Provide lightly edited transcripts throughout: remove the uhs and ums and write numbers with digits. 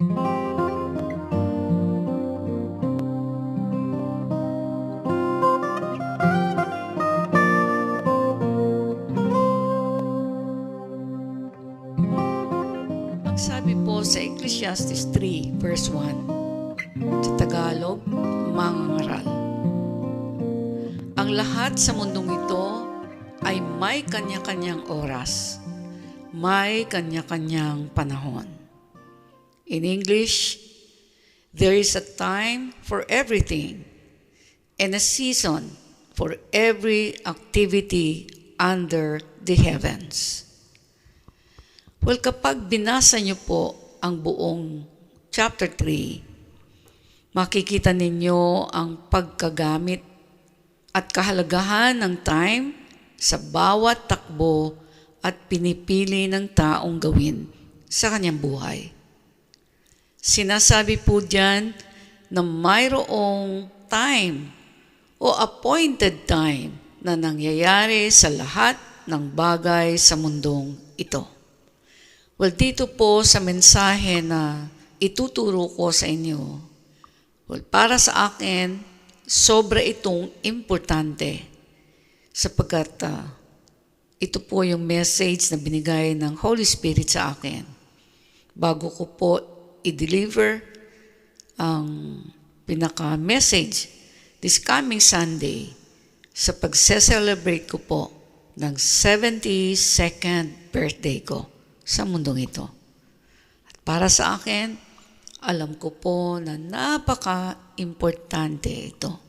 Ang sabi po sa Ecclesiastes 3 verse 1, sa Tagalog, mangangaral. Ang lahat sa mundong ito ay may kanya-kanyang oras, may kanya-kanyang panahon. In English, there is a time for everything and a season for every activity under the heavens. Well, kapag binasa niyo po ang buong chapter 3, makikita ninyo ang pagkagamit at kahalagahan ng time sa bawat takbo at pinipili ng taong gawin sa kanyang buhay. Sinasabi po diyan na mayroong time o appointed time na nangyayari sa lahat ng bagay sa mundong ito. Well, dito po sa mensahe na ituturo ko sa inyo, well, para sa akin, sobra itong importante sapagkat ito po yung message na binigay ng Holy Spirit sa akin bago ko po i-deliver ang pinaka-message this coming Sunday sa pagse-celebrate ko po ng 72nd birthday ko sa mundong ito. At para sa akin, alam ko po na napaka-importante ito.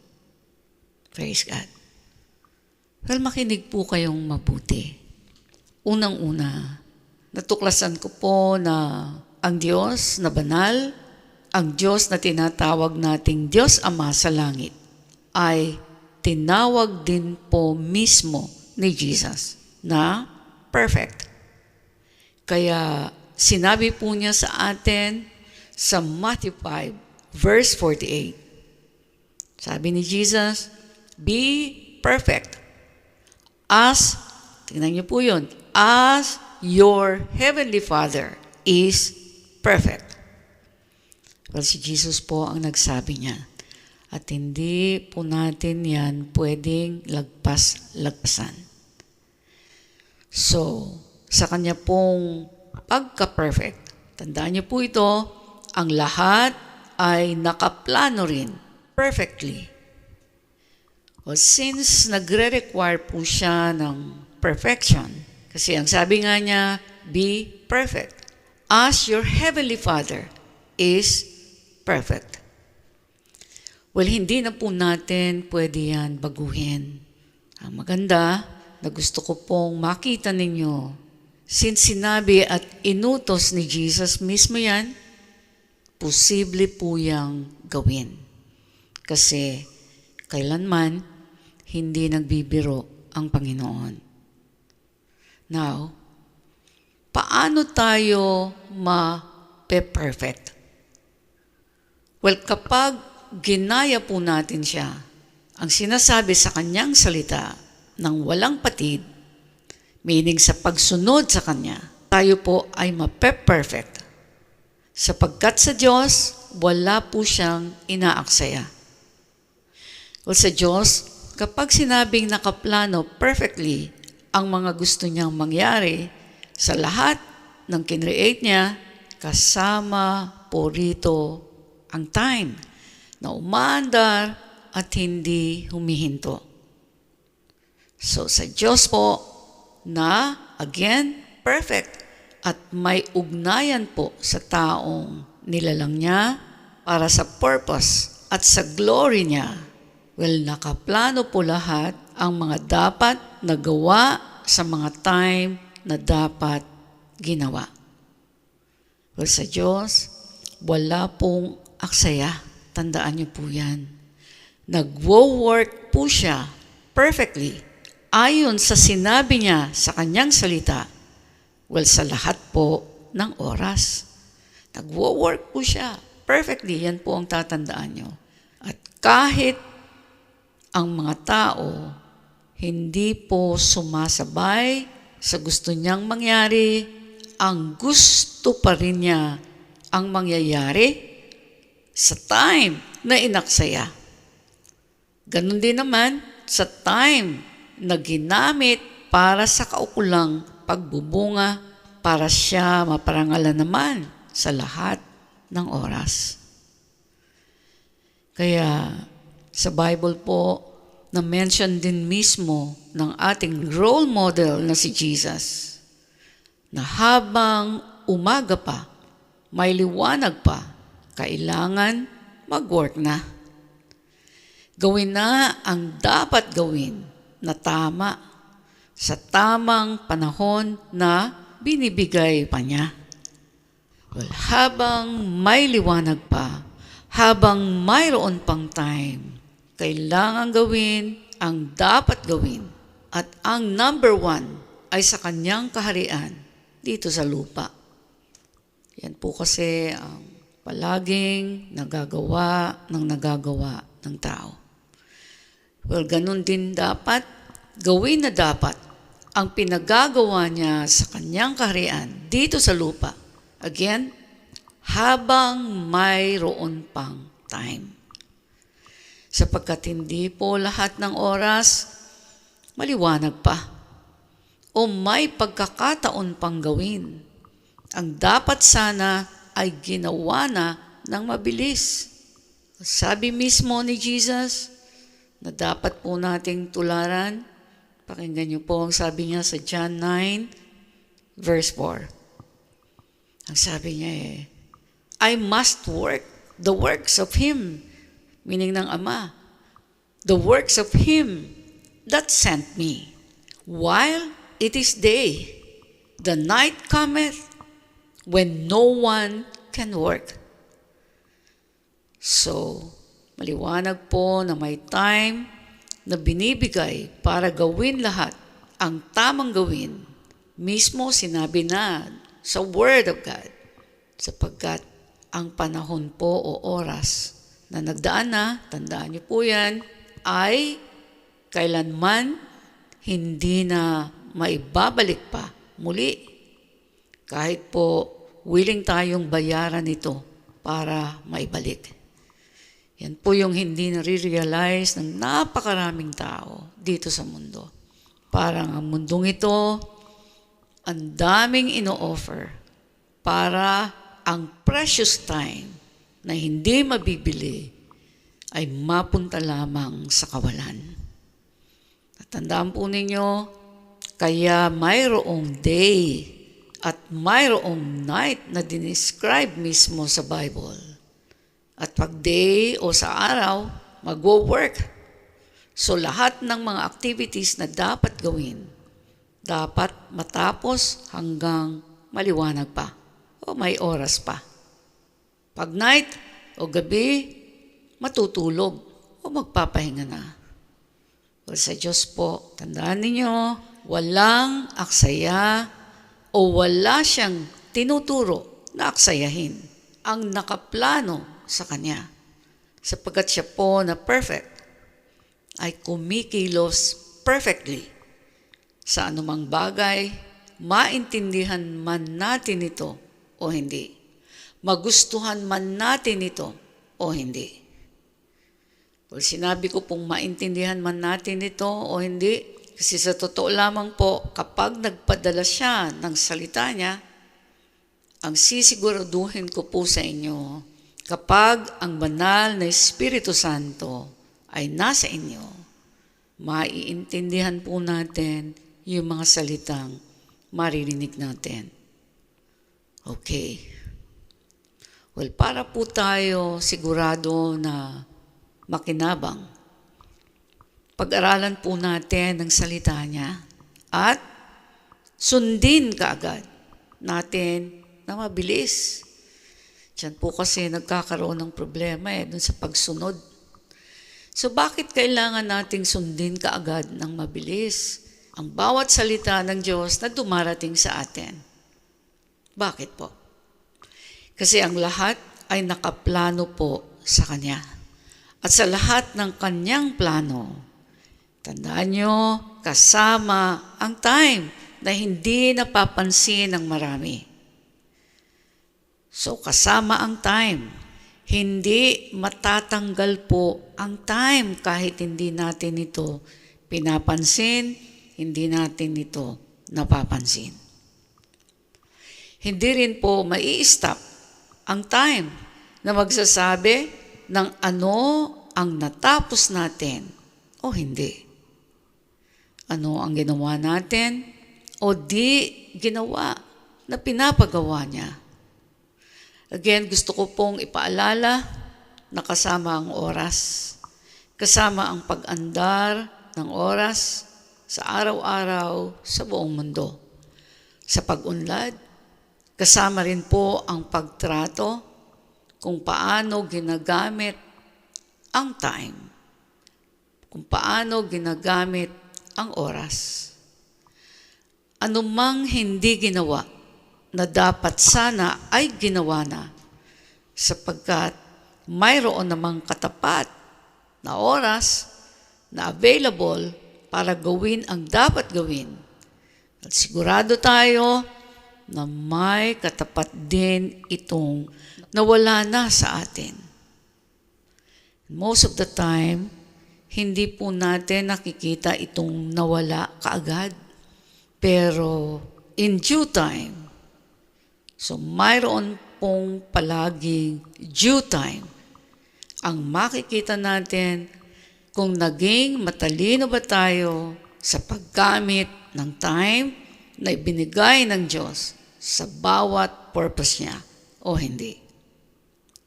Praise God. Well, makinig po kayong mabuti. Unang-una, natuklasan ko po na ang Diyos na banal, ang Diyos na tinatawag nating Diyos Ama sa langit, ay tinawag din po mismo ni Jesus na perfect. Kaya sinabi po niya sa atin sa Matthew 5, verse 48. Sabi ni Jesus, be perfect. As, tingnan niyo po yun, as your heavenly Father is perfect. Well, si Jesus po ang nagsabi niya. At hindi po natin yan pwedeng lagpasan. So, sa kanya pong pagka-perfect, tandaan niyo po ito, ang lahat ay nakaplano rin perfectly. Well, since nagre-require po siya ng perfection, kasi ang sabi nga niya, be perfect, as your heavenly Father is perfect. Well, hindi na po natin pwede yan baguhin. Ang maganda na gusto ko pong makita ninyo, since sinabi at inutos ni Jesus mismo yan, posible po yang gawin. Kasi kailanman hindi nagbibiro ang Panginoon. Now, paano tayo ma-perfect? Well, kapag ginaya po natin siya, ang sinasabi sa kanyang salita ng walang patid, meaning sa pagsunod sa kanya, tayo po ay ma-perfect. Sapagkat sa Diyos, wala po siyang inaaksaya. Well, sa Diyos, kapag sinabing nakaplano perfectly ang mga gusto niyang mangyari sa lahat ng kinreate niya, kasama po rito ang time na umaandar at hindi humihinto. So sa Diyos po na, again, perfect at may ugnayan po sa taong nilalang niya para sa purpose at sa glory niya. Well, nakaplano po lahat ang mga dapat nagawa sa mga time na dapat ginawa. Well, sa Diyos, wala pong aksaya. Tandaan niyo po yan. Nagwo-work po siya perfectly ayon sa sinabi niya sa kanyang salita. Well, sa lahat po ng oras. Nagwo-work po siya perfectly. Yan po ang tatandaan niyo. At kahit ang mga tao hindi po sumasabay sa gusto niyang mangyari, ang gusto pa rin niya ang mangyayari sa time na inaksaya. Ganon din naman sa time na ginamit para sa kaukulang pagbubunga para siya maparangalan naman sa lahat ng oras. Kaya sa Bible po, na-mention din mismo ng ating role model na si Jesus na habang umaga pa, may liwanag pa, kailangan mag-work na. Gawin na ang dapat gawin na tama sa tamang panahon na binibigay pa niya. Well, habang may liwanag pa, habang mayroon pang time, kailangan gawin ang dapat gawin at ang number 1 ay sa kanyang kaharian dito sa lupa. Yan po kasi ang palaging nagagawa ng tao. Well, ganun din dapat, gawin na dapat ang pinagagawa niya sa kanyang kaharian dito sa lupa. Again, habang mayroon pang time. Sapagkat hindi po lahat ng oras maliwanag pa o may pagkakataon pang gawin. Ang dapat sana ay ginawa na ng mabilis. Sabi mismo ni Jesus na dapat po nating tularan. Pakinggan niyo po ang sabi niya sa John 9 verse 4. Ang sabi niya I must work the works of Him, meaning ng Ama, the works of Him that sent me. While it is day, the night cometh when no one can work. So, maliwanag po na may time na binibigay para gawin lahat ang tamang gawin. Mismo sinabi na sa Word of God, sapagkat ang panahon po o oras na nagdaan na, tandaan niyo po yan, ay kailanman hindi na maibabalik pa muli. Kahit po willing tayong bayaran ito para maibalik. Yan po yung hindi nare-realize ng napakaraming tao dito sa mundo. Parang ang mundong ito, ang daming ino-offer para ang precious time na hindi mabibili ay mapunta lamang sa kawalan. At tandaan po ninyo, kaya mayroong day at mayroong night na dinescribe mismo sa Bible. At pag day o sa araw, magwo-work. So lahat ng mga activities na dapat gawin, dapat matapos hanggang maliwanag pa o may oras pa. Pag night o gabi, matutulog o magpapahinga na. O sa Diyos po, tandaan ninyo, walang aksaya o wala siyang tinuturo na aksayahin ang nakaplano sa Kanya. Sapagkat siya po na perfect ay kumikilos perfectly sa anumang bagay, maintindihan man natin ito o hindi. Magustuhan man natin ito o hindi. Well, sinabi ko pong maintindihan man natin ito o hindi, kasi sa totoo lamang po, kapag nagpadala siya ng salita niya, ang sisiguraduhin ko po sa inyo, kapag ang banal na Espiritu Santo ay nasa inyo, maiintindihan po natin yung mga salitang maririnig natin. Okay. Well, para po tayo sigurado na makinabang, pag-aralan po natin ang salita niya at sundin kaagad natin na mabilis. Diyan po kasi nagkakaroon ng problema dun sa pagsunod. So bakit kailangan nating sundin kaagad ng mabilis ang bawat salita ng Diyos na dumarating sa atin? Bakit po? Kasi ang lahat ay nakaplano po sa Kanya. At sa lahat ng Kanyang plano, tandaan nyo, kasama ang time na hindi napapansin ng marami. So kasama ang time. Hindi matatanggal po ang time kahit hindi natin ito pinapansin, hindi natin ito napapansin. Hindi rin po mai-stop ang time na magsasabi ng ano ang natapos natin o hindi. Ano ang ginawa natin o di ginawa na pinapagawa niya. Again, gusto ko pong ipaalala na kasama ang oras, kasama ang pag-andar ng oras sa araw-araw sa buong mundo. Sa pag-unlad, kasama rin po ang pagtrato kung paano ginagamit ang time, kung paano ginagamit ang oras. Anumang hindi ginawa na dapat sana ay ginawa na sapagkat mayroon namang katapat na oras na available para gawin ang dapat gawin. At sigurado tayo na may katapat din itong nawala na sa atin. Most of the time, hindi po natin nakikita itong nawala kaagad. Pero in due time, so mayroon pong palaging due time ang makikita natin kung naging matalino ba tayo sa paggamit ng time na ibinigay ng Diyos sa bawat purpose niya o hindi.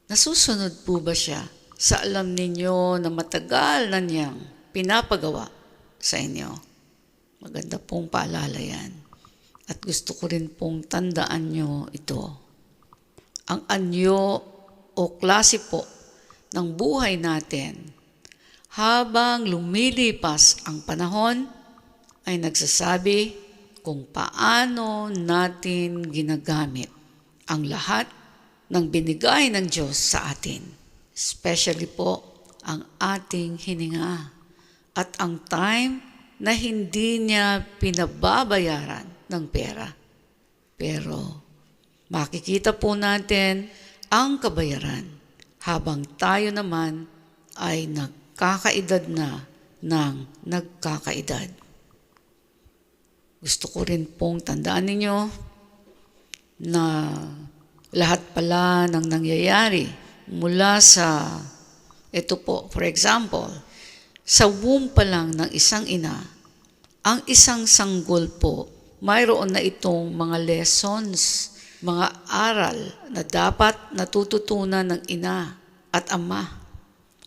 Nasusunod po ba siya sa alam ninyo na matagal na niyang pinapagawa sa inyo? Maganda pong paalala yan. At gusto ko rin pong tandaan nyo ito. Ang anyo o klase po ng buhay natin habang lumilipas ang panahon ay nagsasabi kung paano natin ginagamit ang lahat ng binigay ng Diyos sa atin. Especially po ang ating hininga at ang time na hindi niya pinababayaran ng pera. Pero makikita po natin ang kabayaran habang tayo naman ay nagkakaedad na ng nagkakaedad. Gusto ko rin pong tandaan ninyo na lahat pala ng nangyayari mula sa, ito po, for example, sa womb pa lang ng isang ina, ang isang sanggol po, mayroon na itong mga lessons, mga aral na dapat natututunan ng ina at ama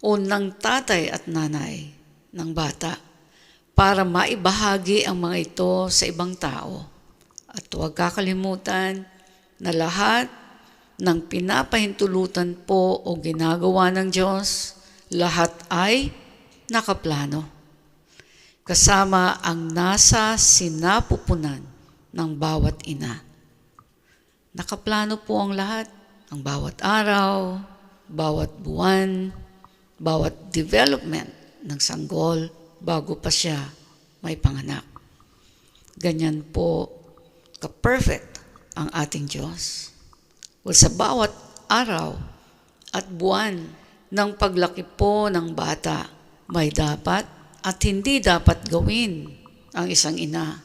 o ng tatay at nanay ng bata para maibahagi ang mga ito sa ibang tao. At huwag kakalimutan na lahat ng pinapahintulutan po o ginagawa ng Diyos, lahat ay nakaplano. Kasama ang nasa sinapupunan ng bawat ina. Nakaplano po ang lahat, ang bawat araw, bawat buwan, bawat development ng sanggol bago pa siya may panganak. Ganyan po ka-perfect ang ating Diyos. Well, sa bawat araw at buwan ng paglaki po ng bata, may dapat at hindi dapat gawin ang isang ina.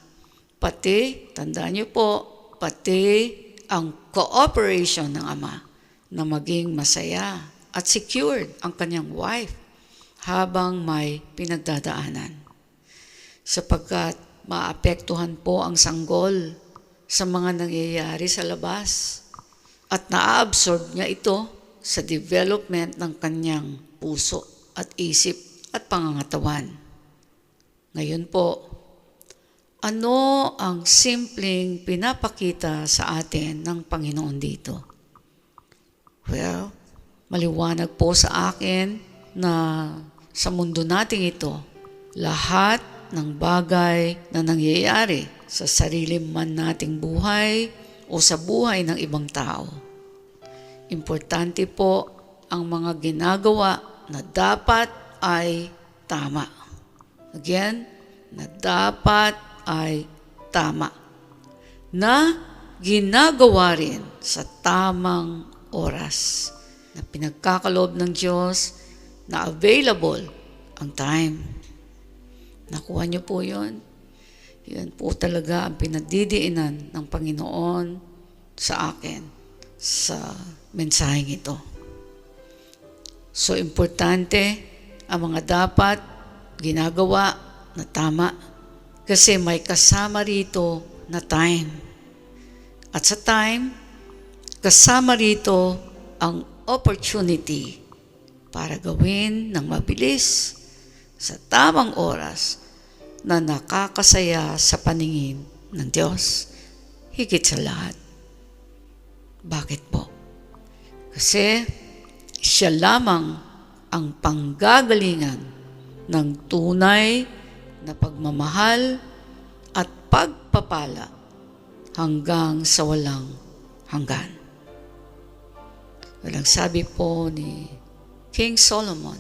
Pati, tandaan niyo po, pati ang cooperation ng ama na maging masaya at secured ang kanyang wife habang may pinagdadaanan. Sapagkat maapektuhan po ang sanggol sa mga nangyayari sa labas at naa-absorb niya ito sa development ng kanyang puso at isip at pangangatawan. Ngayon po, ano ang simpleng pinapakita sa atin ng Panginoon dito? Well, maliwanag po sa akin na sa mundo nating ito, lahat ng bagay na nangyayari sa sarili man nating buhay o sa buhay ng ibang tao. Importante po ang mga ginagawa na dapat ay tama. Again, na dapat ay tama. Na ginagawa rin sa tamang oras na pinagkakaloob ng Diyos na available ang time. Nakuha niyo po yun? Yan po talaga ang pinagdidiinan ng Panginoon sa akin sa mensaheng ito. So, importante ang mga dapat ginagawa na tama kasi may kasama rito na time. At sa time, kasama rito ang opportunity para gawin ng mabilis sa tamang oras na nakakasaya sa paningin ng Diyos. Higit sa lahat. Bakit po? Kasi siya lamang ang panggagalingan ng tunay na pagmamahal at pagpapala hanggang sa walang hanggan. Walang sabi po ni King Solomon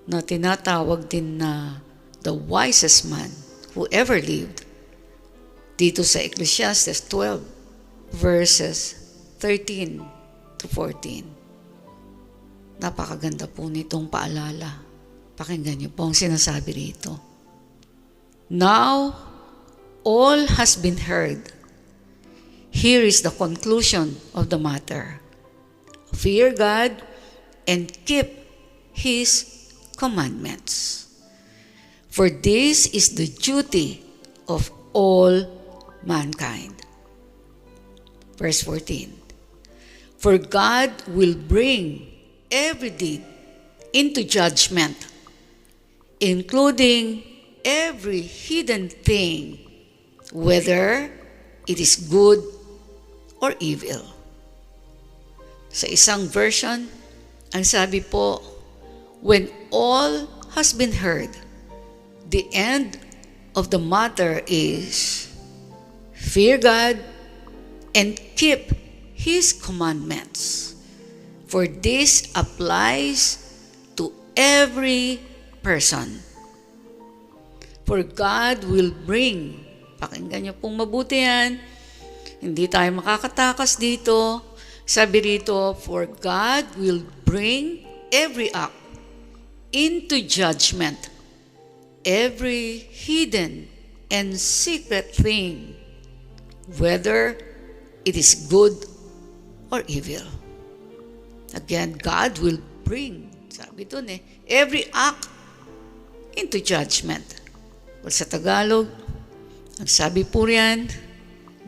na tinatawag din na the wisest man who ever lived. Dito sa Ecclesiastes 12 verses 13 to 14. Napakaganda po nitong paalala. Pakinggan niyo po ang sinasabi rito. Now, all has been heard. Here is the conclusion of the matter. Fear God and keep His commandments. For this is the duty of all mankind. Verse 14. For God will bring every deed into judgment, including every hidden thing, whether it is good or evil. Sa isang version, ang sabi po, when all has been heard, the end of the matter is fear God and keep His commandments. For this applies to every person. For God will bring, pakinggan niyo pong mabuti yan, hindi tayo makakatakas dito. Sabi rito, for God will bring every act into judgment, every hidden and secret thing, whether it is good or evil. Again, God will bring, sabi dun every act into judgment. Well, sa Tagalog, ang sabi po riyan,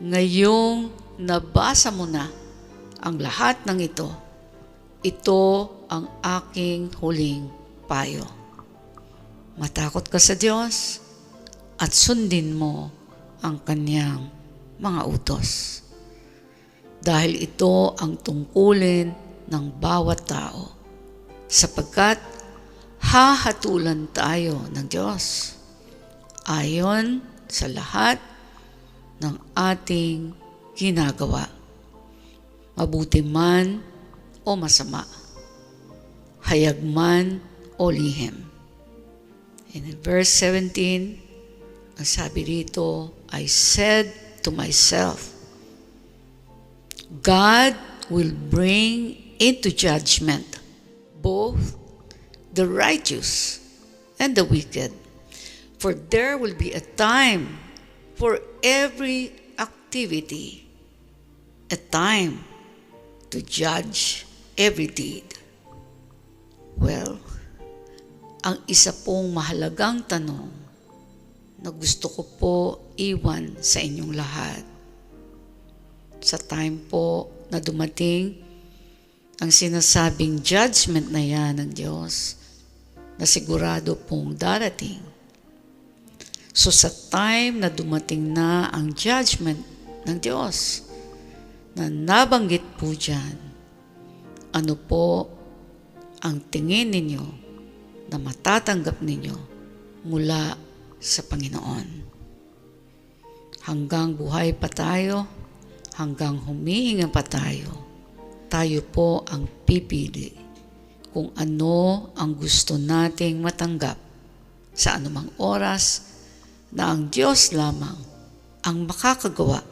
ngayong nabasa mo na ang lahat ng ito, ito ang aking huling payo. Matakot ka sa Diyos at sundin mo ang Kanyang mga utos. Dahil ito ang tungkulin ng bawat tao, sapagkat hahatulan tayo ng Diyos ayon sa lahat ng ating ginagawa, mabuti man o masama, hayag man o lihim. And in verse 17, ang sabi rito, I said to myself, God will bring into judgment both the righteous and the wicked. For there will be a time for every activity, a time to judge every deed. Well, ang isa pong mahalagang tanong na gusto ko po iwan sa inyong lahat. Sa time po na dumating ang sinasabing judgment na yan ng Diyos na sigurado pong darating. So sa time na dumating na ang judgment ng Diyos na nabanggit po dyan, ano po ang tingin ninyo na matatanggap ninyo mula sa Panginoon? Hanggang buhay pa tayo, hanggang humihinga pa tayo, tayo po ang pipili kung ano ang gusto nating matanggap sa anumang oras na ang Diyos lamang ang makakagawa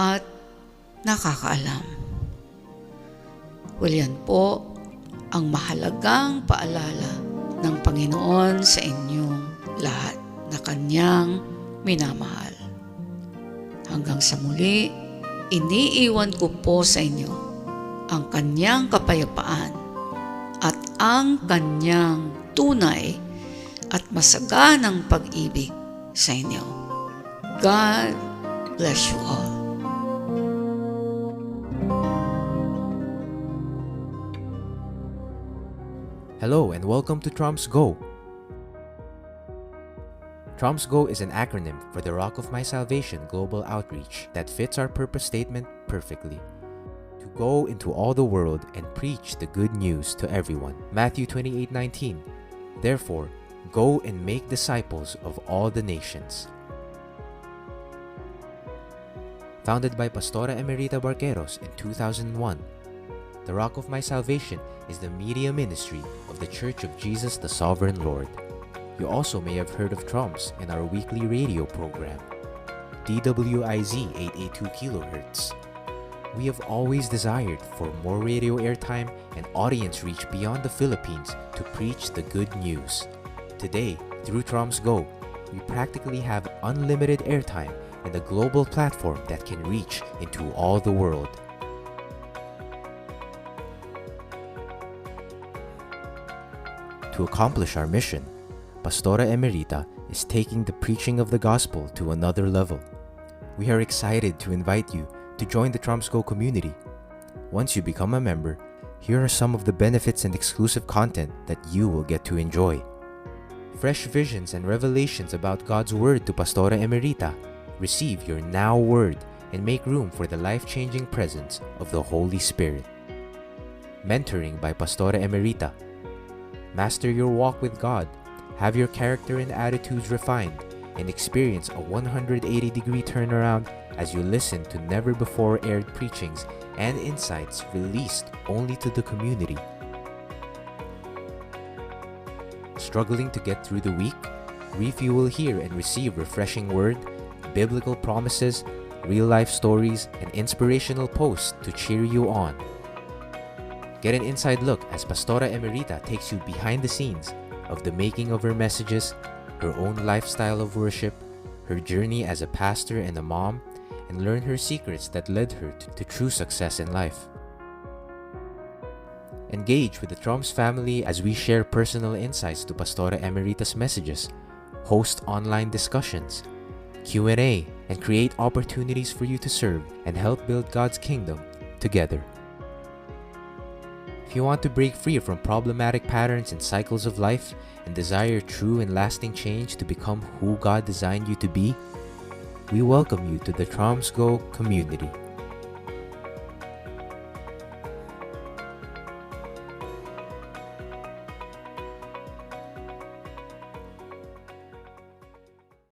at nakakaalam. Well, yan po ang mahalagang paalala ng Panginoon sa inyong lahat na Kanyang minamahal. Hanggang sa muli, iniiwan ko po sa inyo ang Kanyang kapayapaan at ang Kanyang tunay at masaganang pag-ibig sa inyo. God bless you all. Hello and welcome to Trumps Go. Trumps Go is an acronym for the Rock of My Salvation Global Outreach that fits our purpose statement perfectly. To go into all the world and preach the good news to everyone. Matthew 28:19. Therefore, go and make disciples of all the nations. Founded by Pastora Emerita Barqueros in 2001, the Rock of My Salvation is the media ministry of the Church of Jesus the Sovereign Lord. You also may have heard of Trumps in our weekly radio program, DWIZ 882 kHz. We have always desired for more radio airtime and audience reach beyond the Philippines to preach the good news. Today, through Trumps Go, we practically have unlimited airtime and a global platform that can reach into all the world. To accomplish our mission, Pastora Emerita is taking the preaching of the gospel to another level. We are excited to invite you to join the Trumps Go community. Once you become a member, here are some of the benefits and exclusive content that you will get to enjoy. Fresh visions and revelations about God's Word to Pastora Emerita. Receive your Now Word and make room for the life-changing presence of the Holy Spirit. Mentoring by Pastora Emerita. Master your walk with God, have your character and attitudes refined, and experience a 180-degree turnaround as you listen to never-before-aired preachings and insights released only to the community. Struggling to get through the week? Refuel here and receive refreshing word, biblical promises, real-life stories, and inspirational posts to cheer you on. Get an inside look as Pastora Emerita takes you behind the scenes of the making of her messages, her own lifestyle of worship, her journey as a pastor and a mom, and learn her secrets that led her to true success in life. Engage with the Trumps family as we share personal insights to Pastora Emerita's messages, host online discussions, Q&A, and create opportunities for you to serve and help build God's kingdom together. If you want to break free from problematic patterns and cycles of life and desire true and lasting change to become who God designed you to be, we welcome you to the Trumps Go community.